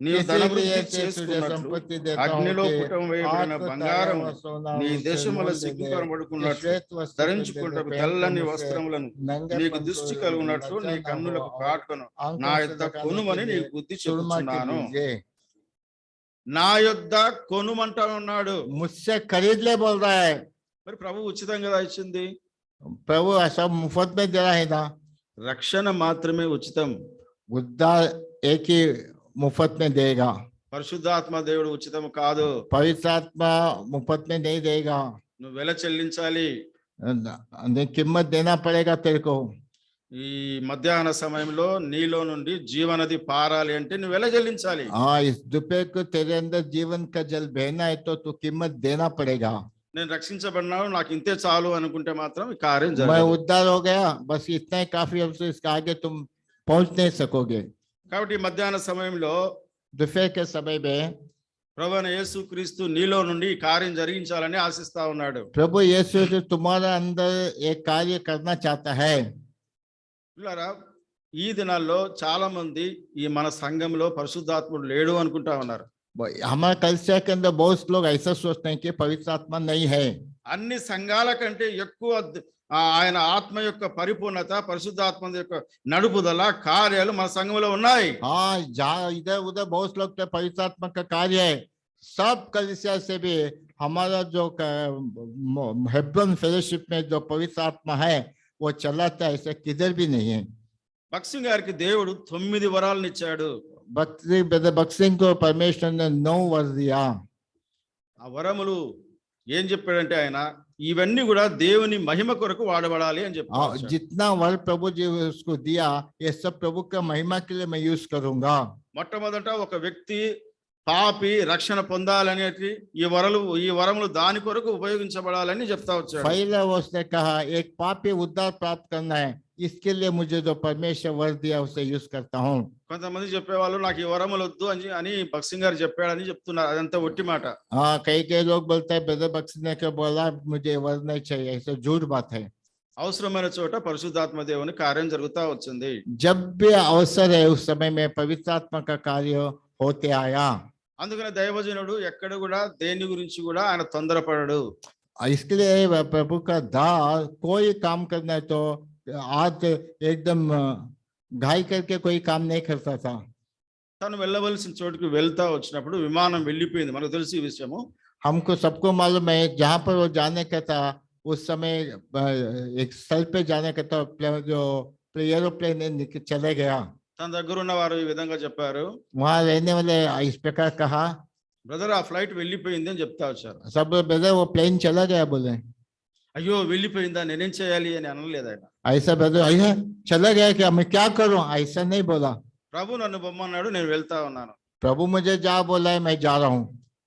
నీవు किसी ధనవృద్ధి लिए तुझे చేసుకున్నట్లు संपत्ति देता हूं అగ్నిలో कि పుటం వేయబడిన आग को బంగారం तारा व सोना నీ उससे దేశములో मोल दे సిగ్గు दे, కనబడుకున్నట్లు श्वेत वस्त्र को ధరించుకుంటకు दे दे, తెల్లని पैंट को వస్త్రములను नंगे నీకు पंख దృష్టి को కలుగునట్లు నీ लज्जा न కన్నులకు हो, కాటుకను आंखों నా से యొద్ద दिखाने కొనుమని के लिए నీకు బుద్ధి सुरमा के చెబుతున్నాను. दीजिए। నా యొద్ద కొనుమంటా ఉన్నాడు. मुझसे खरीद ले बोल रहा है। మరి ప్రభు ఉచితంగా కదా ఇచ్చింది, प्रभु सब मुफ्त में दे रहा है ना, రక్షణ మాత్రమే ఉచితం. उद्धार एक ही मुफ्त में देगा, పరిశుద్ధాత్మ దేవుడు ఉచితం కాదు. पवित्र आत्मा मुफ्त में नहीं देगा, నువ్వు వెల చెల్లించాలి. कीमत देना पड़ेगा तेरे को। ఈ మధ్యాహ్న సమయంలో నీలో నుండి జీవనది పారాలి అంటే నువ్వు వెల చెల్లించాలి. हाँ, इस दोपहर को तेरे अंदर जीवन का जल बहना है तो तू कीमत देना पड़ेगा। నేను రక్షించబడినాను నాకు ఇంతే చాలు అనుకుంటే మాత్రం ఈ కార్యం मैं జరగదు. उद्धार हो गया बस इतना ही काफी, अब से इसके आगे तुम पहुंच नहीं सकोगे। కాబట్టి ఈ మధ్యాహ్న సమయంలో दोपहर के समय में ప్రభువైన యేసుక్రీస్తు నీలో నుండి ఈ కార్యం జరిగించాలని ఆశిస్తా ఉన్నాడు. प्रभु यीशु जो तुम्हारे अंदर एक कार्य करना चाहता है। పిల్లరా, ఈ దినాల్లో చాలా మంది ఈ మన సంఘంలో పరిశుద్ధాత్ముడు లేడు అనుకుంటా ఉన్నారు. हमारे कलिसिया के अंदर बहुत लोग ऐसा सोचते हैं कि पवित्र आत्मा नहीं है। అన్ని సంఘాల కంటే ఎక్కువ ఆయన ఆత్మ యొక్క పరిపూర్ణత, పరిశుద్ధాత్మ యొక్క నడుపుదల కార్యాలు మన సంఘంలో ఉన్నాయి. हाँ, जहाँ इधर उधर बहुत लोग तो पवित्र आत्मा का कार्य है। सब कलिसिया से भी हमारा जो हेब्रोन फेलोशिप में जो पवित्र आत्मा है वो चलाता है, ऐसा किधर भी नहीं है। భక్సింగ్ గారికి దేవుడు 9 వరాలను ఇచ్చాడు. बक्सिंग को परमेश्वर ने 9 वर दिया। ఆ వరములు ఏం చెప్పాడంటే ఆయన ఇవన్నీ కూడా దేవుని మహిమ కొరకు వాడబడాలి అని చెప్పాడు. जितना वर प्रभु जी उसको दिया, ये सब प्रभु का महिमा के लिए मैं यूज करूंगा। మొట్టమొదట ఒక వ్యక్తి పాపి రక్షణ పొందాలనేది ఈ వరములు దాని కొరకు ఉపయోగించబడాలని చెప్తా వచ్చాడు. पहले उसने कहा एक पापी उद्धार प्राप्त करना है, इसके लिए मुझे जो परमेश्वर वर दिया उसे यूज करता हूँ। కొంతమంది చెప్పేవాళ్ళు నాకు ఈ వరములు వద్దు అని భక్సింగ్ గారు చెప్పాడని చెప్తున్నారు. అదంతా ఒట్టి మాట. हाँ, कई लोग बोलते हैं ब्रदर बक्सिंग ने क्या बोला मुझे वर नहीं चाहिए, ऐसा झूठ बात है। అవసరమైన చోట పరిశుద్ధాత్మ దేవుని కార్యం జరుగుతా వచ్చింది. जब भी अवसर है उस समय में पवित्र आत्मा का कार्य होते आया। అందుకనే దైవజనుడు ఎక్కడ కూడా దేని గురించి కూడా ఆయన తొందరపడడు. इसके लिए प्रभु का दास कोई काम करना है तो आज एकदम घाई करके कोई काम नहीं करता था। తను వెళ్ళవలసిన చోటుకి వెళ్తా వచ్చినప్పుడు విమానం వెళ్ళిపోయింది. మనకు తెలిసి ఈ విషయము. हमको सबको मालूम है जहाँ पर वो जाने का था उस समय एक स्थल पे जाने का था, जो एरोप्लेन चले गया। తన దగ్గర ఉన్న వారు ఈ విధంగా చెప్పారు, वहाँ रहने वाले इस प्रकार कहा, బ్రదర్ ఆ ఫ్లైట్ వెళ్ళిపోయింది అని చెప్తా వచ్చారు. सब ब्रदर वो प्लेन चला गया बोले। అయ్యో వెళ్ళిపోయిందా నేనేం చేయాలి అని అనలేదు ఆయన. ऐसा ब्रदर ऐसा चला गया क्या मैं क्या करूं, ऐसा नहीं बोला। ప్రభు నన్ను బొమ్మన్నాడు, నేను వెళ్తా ఉన్నాను. प्रभु मुझे जा बोला है, मैं जा रहा हूँ।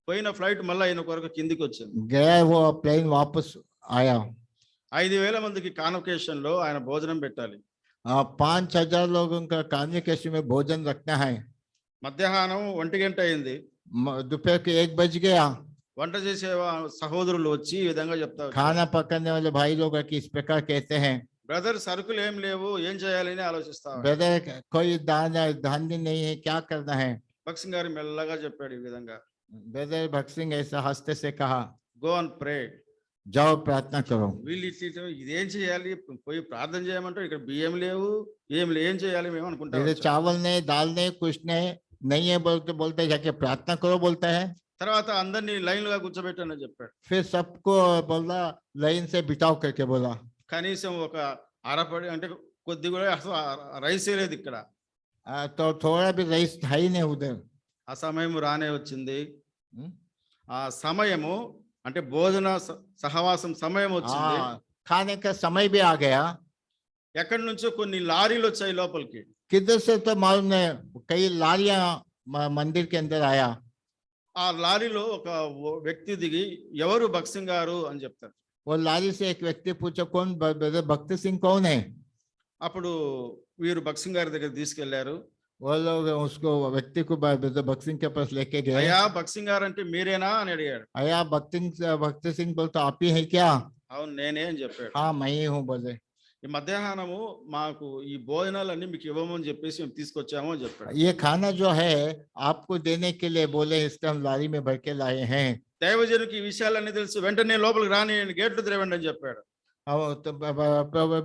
పోయిన ఫ్లైట్ మళ్ళీ ఆయన కొరకు కిందికి వచ్చింది. गया वो प्लेन वापस आया। 5,000 మందికి కాన్వకేషన్ లో ఆయన భోజనం పెట్టాలి. 5,000 लोगों का कॉन्वोकेशन में भोजन रखना है। మధ్యాహ్నం 1 గంట అయింది. दोपहर के 1 बज गया। వంట చేసే సహోదరులు వచ్చి ఈ విధంగా చెప్తా వచ్చారు, खाना पकाने वाले भाई लोग की इस प्रकार कहते हैं, బ్రదర్ సరుకులు ఏం లేవు, ఏం చేయాలని ఆలోచిస్తా ఉన్నాడు. ब्रदर कोई धान्य नहीं है, क्या करना है। భక్సింగ్ గారు మెల్లగా చెప్పాడు ఈ విధంగా, ब्रदर भक्सिंग ऐसा हंसते से कहा, గో అండ్ ప్రే. जाओ प्रार्थना करो। వీళ్ళు ఇదేం చేయాలి, పోయి ప్రార్థన చేయమంటారు, ఇక్కడ బియ్యం లేవు, ఏం చేయాలి మేము అనుకుంటా जैसे వచ్చాం. चावल नहीं, दाल नहीं है बोलते जाके प्रार्थना करो बोलता है। తర్వాత అందరినీ లైన్ గా కూర్చోబెట్టని చెప్పాడు. फिर सबको बोला लाइन से बिठाओ करके बोला। కనీసం ఒక అరపడి అంటే కొద్ది కూడా అసలు రైసే లేదు ఇక్కడ. तो थोड़ा भी राइस है ही नहीं उधर। ఆ సమయం రానే వచ్చింది. ఆ సమయము అంటే భోజన సహవాసం సమయం వచ్చింది. खाने का समय भी आ गया। ఎక్కడి నుంచో కొన్ని లారీలు వచ్చాయి లోపలికి. किधर से तो मालूम नहीं, कई लारियां मंदिर के अंदर आया। ఆ లారీలో ఒక వ్యక్తి దిగి ఎవరు భక్సింగ్ గారు అని చెప్తారు. वो लारी से एक व्यक्ति पूछा कौन ब्रदर भक्ति सिंह कौन है। అప్పుడు వీరు భక్సింగ్ గారి దగ్గర తీసుకెళ్లారు. वो लोग उसको व्यक्ति को ब्रदर भक्ति सिंह के पास लेके गए। అయ్యా భక్సింగ్ గారు అంటే మీరేనా అని అడిగాడు. अया भक्ति सिंह बोलते आप ही है क्या। అవును నేనే అని చెప్పాడు. हाँ मैं ही हूँ बोले। ఈ మధ్యాహ్నము మాకు ఈ భోజనాలన్నీ మీకు ఇవ్వమని చెప్పేసి మేము తీసుకొచ్చాము అని చెప్పాడు. ये खाना जो है आपको देने के लिए बोले, इसको हम लारी में भर के लाए हैं। దైవజనునికి ఈ విషయాలన్నీ తెలుసు, వెంటనే లోపలికి రాని గేట్లు తెరవండి అని చెప్పాడు.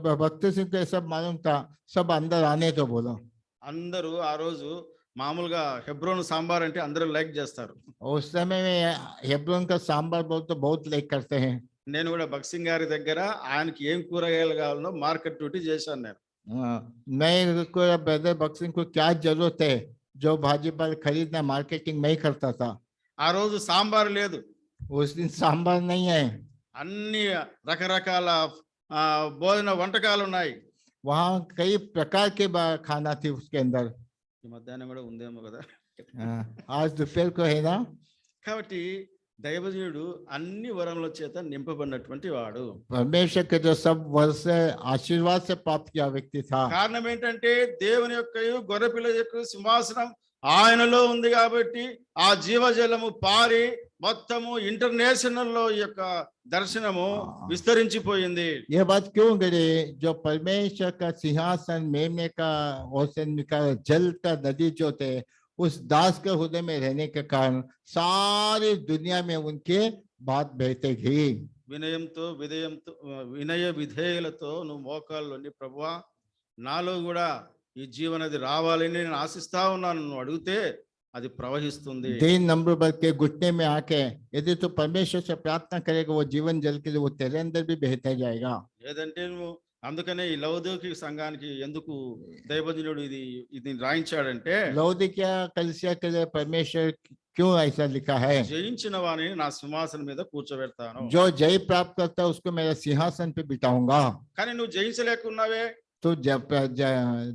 तो भक्ति सिंह को सब मालूम था, सब अंदर आने तो बोला। అందరూ ఆ రోజు మామూలుగా హెబ్రోన్ సాంబార్ అంటే అందరూ లైక్ చేస్తారు. उस समय में हेब्रोन का सांबर बोलते बहुत लाइक करते हैं। నేను కూడా భక్సింగ్ గారి దగ్గర ఆయనకి ఏం కూరగాయలు కావాలో మార్కెట్ డ్యూటీ చేశాను నేను. मैं ब्रदर भक्ति सिंह को क्या जरूरत है जो भाजी पाल खरीदना मार्केटिंग मैं ही करता था। ఆ రోజు సాంబార్ లేదు, उस दिन सांबर नहीं है, అన్ని రకరకాల భోజన వంటకాలు ఉన్నాయి. वहाँ कई प्रकार के खाना थी उसके अंदर। ఈ మధ్యాహ్నం కూడా ఉందేమో కదా. आज दोपहर को है ना। కాబట్టి దైవజనుడు అన్ని వరముల చేత నింపబడినటువంటి వాడు. परमेश्वर के जो सब वर्ष आशीर्वाद से प्राप्त किया व्यक्ति था। కారణం ఏంటంటే దేవుని యొక్క గొర్రెపిల్ల యొక్క సింహాసనం ఆయనలో ఉంది కాబట్టి ఆ జీవజలము పారి మొత్తము ఇంటర్నేషనల్ లో ఈ యొక్క దర్శనము విస్తరించిపోయింది. ये बात क्यों करे? जो परमेश्वर का सिंहासन मेमने का ओसन का जल का नदी जो थे उस दास के हृदय में रहने के कारण सारी दुनिया में उनके बात बहते गई। వినయ విధేయులతో నువ్వు మోకాళ్ళలోని ప్రభువా నాలో కూడా ఈ జీవనది రావాలని నేను ఆశిస్తా ఉన్నాను, నువ్వు అడిగితే అది ప్రవహిస్తుంది. दीन नम्र बल के घुटने में आके यदि तो परमेश्वर से प्रार्थना करेगा वो जीवन जल के लिए वो तेरे अंदर भी बहता जाएगा। లేదంటే నువ్వు అందుకనే ఈ లౌదోకి సంఘానికి ఎందుకు దైవజనుడు ఇది రాయించాడంటే लौदीकिया कलीसिया के लिए परमेश्वर क्यों ऐसा लिखा है? జయించిన వాణిని నా సింహాసనం మీద కూర్చోబెడతాను. जो जय प्राप्त करता है उसको मेरा सिंहासन पे बिठाऊंगा। కానీ నువ్వు జయించలేకున్నావే, तो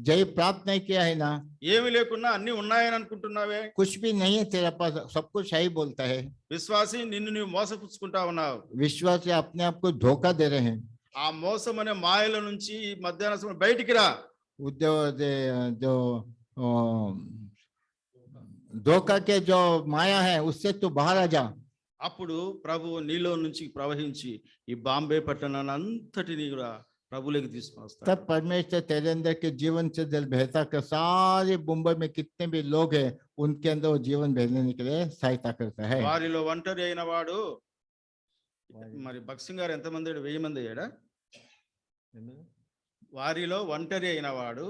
जय प्राप्त नहीं किया है ना, ఏమి లేకున్నా అన్ని ఉన్నాయని అనుకుంటున్నావే. कुछ भी नहीं है तेरा पास, सब कुछ है ही बोलता है। విశ్వాసి నిన్ను నువ్వు మోసపుచ్చుకుంటా ఉన్నావు. विश्वास से अपने आप को धोखा दे रहे हैं। ఆ మోసం అనే మాయల నుంచి ఈ మధ్యాహ్న సమయం బయటికి రా. जो धोखा के जो माया है उससे तू बाहर आ जा। అప్పుడు ప్రభు నీలో నుంచి ప్రవహించి ఈ బాంబే పట్టణాన్ని అంతటిని కూడా ప్రభులోకి తీసుకొస్తాడు. तब परमेश्वर तेरे अंदर के जीवन से जल बहता कर सारे मुंबई में कितने भी लोग हैं उनके अंदर वो जीवन बहने के लिए सहायता करता है। వారిలో ఒంటరి అయిన వాడు మరి భక్సింగ్ గారు ఎంతమంది? 1000 మంది అయ్యాడా? వారిలో ఒంటరి అయిన వాడు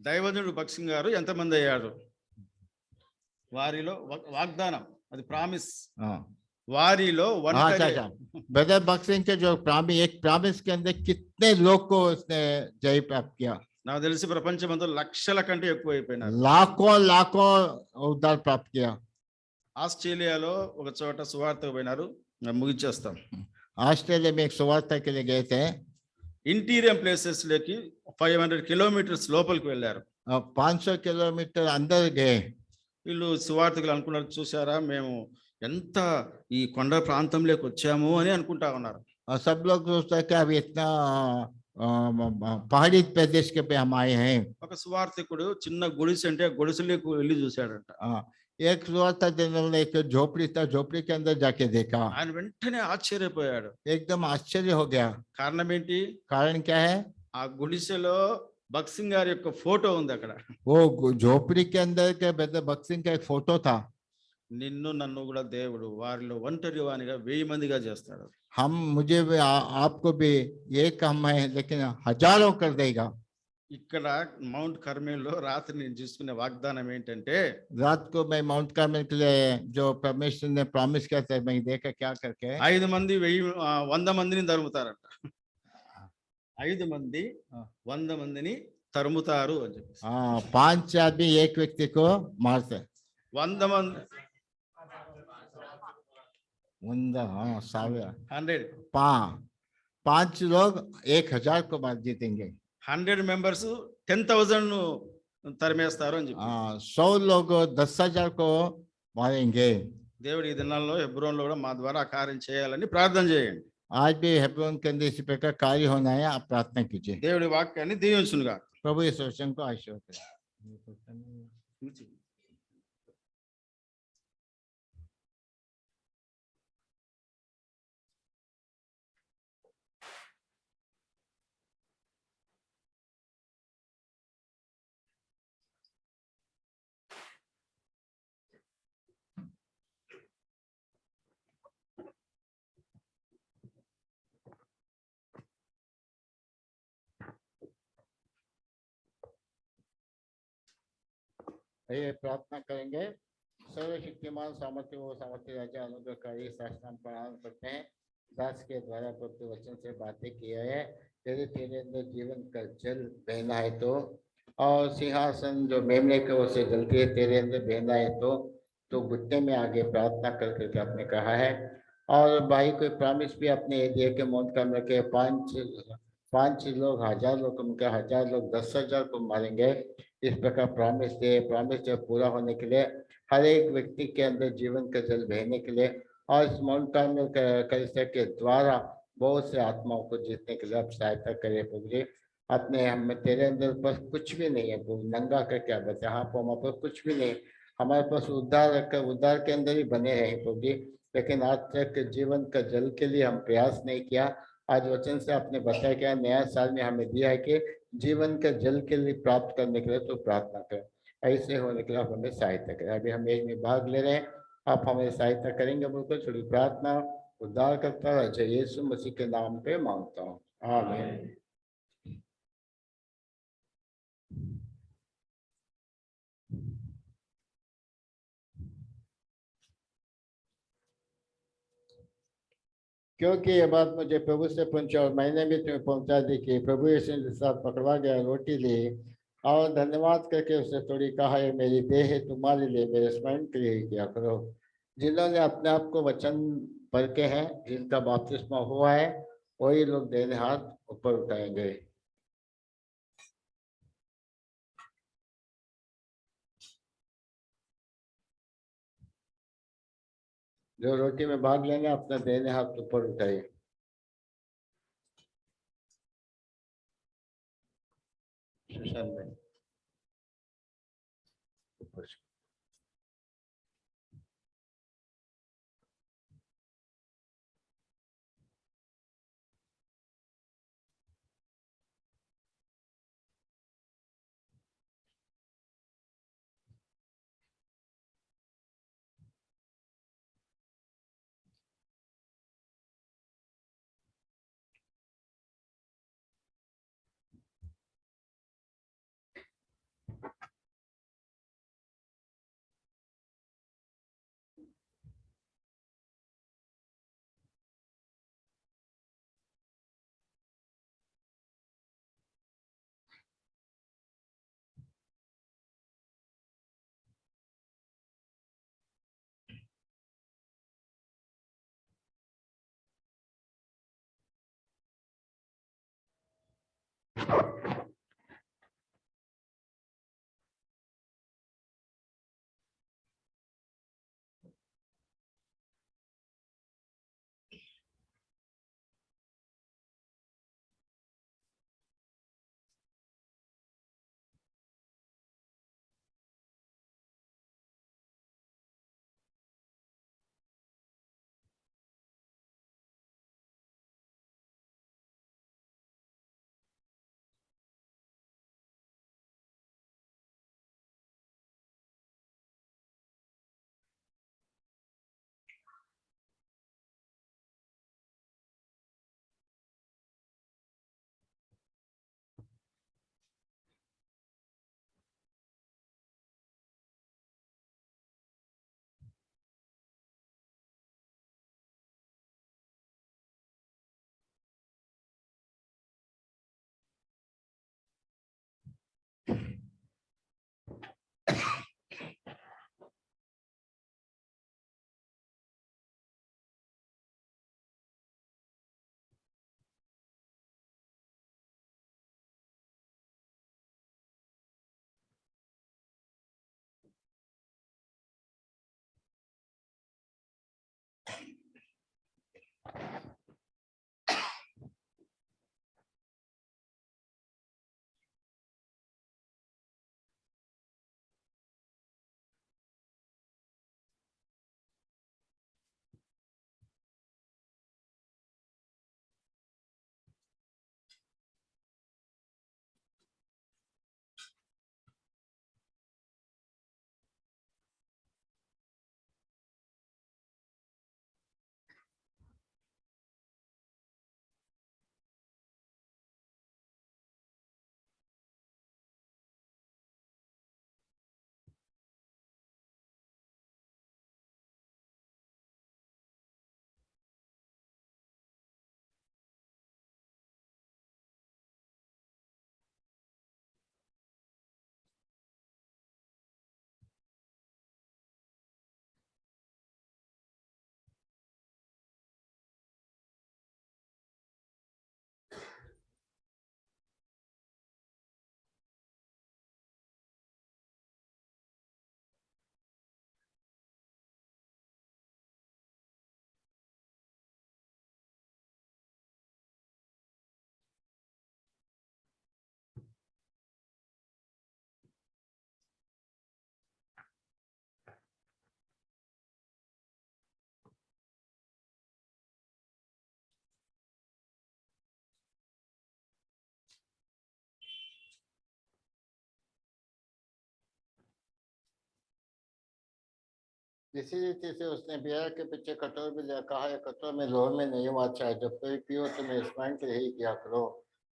దైవజనుడు భక్సింగ్ గారు ఎంతమంది అయ్యాడు? వారిలో వాగ్దానం, అది ప్రామిస్. వారిలో ఒంటరి ब्रदर बक्सिंग के जो एक प्रामिस के अंदर कितने लोग को उसने जय प्राप्त किया? నాకు తెలిసి ప్రపంచమంతా లక్షల కంటే ఎక్కువ అయిపోయినారు. लाखों लाखों उद्धार प्राप्त किया। ఆస్ట్రేలియాలో ఒక చోట సువార్తకు పోయినారు, ముగించేస్తాం. ऑस्ट्रेलिया में एक सुवार्ता के लिए गए थे। ఇంటీరియర్ ప్లేసెస్ లోకి 500 కిలోమీటర్స్ లోపలికి వెళ్ళారు. 500 किलोमीटर अंदर गए। వీళ్ళు సువార్తకులు అనుకున్నారు, చూసారా మేము ఎంత ఈ కొండ ప్రాంతంలోకి వచ్చాము అని అనుకుంటా ఉన్నారు. और सब लोग सोचते हैं कि अभी इतना पहाड़ी प्रदेश के पे हम आए हैं। ఒక సువార్తకుడు చిన్న గుడిసె అంటే గుడిసెలోకి వెళ్ళి చూశాడంట. एक सुवार्ता देने वाला एक झोपड़ी था, झोपड़ी के अंदर जाके देखा। ఆయన వెంటనే ఆశ్చర్యపోయాడు. एकदम आश्चर्य हो गया। కారణం ఏంటి? कारण क्या है? ఆ గుడిసెలో భక్సింగ్ గారి యొక్క ఫోటో ఉంది అక్కడ. वो झोपड़ी के अंदर के ब्रदर बक्सिंग का एक फोटो था। నిన్ను నన్ను కూడా దేవుడు వారిలో ఒంటరి వానిగా 1000 మందిగా చేస్తాడు. हम मुझे भी आपको भी एक हम है लेकिन हजारों कर देगा। ఇక్కడ మౌంట్ కర్మేల్లో రాత్రి నేను చూసుకునే వాగ్దానం ఏంటంటే रात को मैं माउंट कार्मेल के लिए जो परमेश्वर ने प्रॉमिस किया था मैं देखा क्या करके 5 మంది 100 మందిని తరుముతారంట. 5 మంది 100 మందిని తరుముతారు అని చెప్పి. 5 आदमी एक व्यक्ति को मारते। 100 మంది 100 5 लोग 1000 को मार जीतेंगे। 100 మెంబర్స్ 10,000 తరిమేస్తారు అని చెప్పి. 100 लोग 10,000 को मारेंगे। దేవుడు ఈ దినాల్లో హెబ్రోన్లో కూడా మా ద్వారా ఆ కార్యం చేయాలని ప్రార్థన చేయండి. आज भी हेब्रोन के अंदर इसी प्रकार कार्य होना है, आप प्रार्थना कीजिए। దేవుడి వాక్యాన్ని దీవించునుగా. प्रभु इस वचन को आशीर्वाद करें। आइए प्रार्थना करेंगे। सर्वशक्तिमान सामर्थ्य वो सामर्थ्य राजा अनुग्रहकारी शास्त्र प्रणाम करते हैं। दास के द्वारा प्रभु वचन से बातें किया है, यदि तेरे अंदर जीवन का जल बहना है तो, और सिंहासन जो मेमने के ओर से जलती है तेरे अंदर बहना है तो घुटने में आगे प्रार्थना कर करके आपने कहा है। और भाई कोई प्रॉमिस भी अपने दिए के मौत का में के 5 लोग 1000 लोग उनके 1000 लोग 10,000 को मारेंगे। इस प्रकार प्रॉमिस जब पूरा होने के लिए हर एक व्यक्ति के अंदर जीवन का जल बहने के लिए और इस माउंट कार्मेल कलीसिया के द्वारा बहुत से आत्माओं को जीतने के लिए आप सहायता करें प्रभु जी। अपने हम तेरे अंदर पर कुछ भी नहीं है, नंगा करके आप बता, हाँ पर कुछ भी नहीं, हमारे पास उद्धार के अंदर ही बने रहे प्रभु जी, लेकिन आज तक जीवन का जल के लिए हम प्रयास नहीं किया। आज वचन से आपने बताया कि नया साल में हमें दिया है कि जीवन के जल के लिए प्राप्त करने के लिए तो प्रार्थना करें। ऐसे होने के लिए आप हमें सहायता करें। अभी हम एक में भाग ले रहे हैं, आप हमें सहायता करेंगे। बिल्कुल छोटी प्रार्थना उद्धार करता है जय यीशु मसीह के नाम पे मांगता हूँ, आमीन। क्योंकि ये बात मुझे प्रभु से पहुंची और मैंने भी तुम्हें पहुंचा दी कि प्रभु यीशु के साथ पकड़वा गया, रोटी ली और धन्यवाद करके उसे थोड़ी कहा, ये मेरी देह है, तुम्हारे लिए मेरे स्मरण के लिए किया करो। जिन्होंने अपने आप को वचन पढ़ के हैं, जिनका बपतिस्मा हुआ है, वही लोग देने हाथ ऊपर उठाएंगे। जो रोटी में भाग लेंगे अपना देने हाथ ऊपर उठाइए। सुशांत भाई ऊपर से। इसी रीति से उसने बियर के पीछे कटोर भी लिया, कहा, यह कटोर में लोहे में नहीं हुआ अच्छा है, जब कोई पियो तो मैं स्मरण के ही किया करो,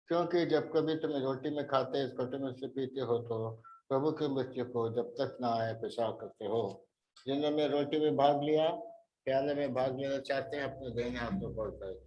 क्योंकि जब कभी तुम रोटी में खाते इस कटोर में से पीते हो तो प्रभु की मृत्यु को जब तक ना आए प्रचार करते हो। जिन्होंने रोटी में भाग लिया, प्याले में भाग लेना चाहते हैं, अपने दाहिने हाथ में पकड़ कर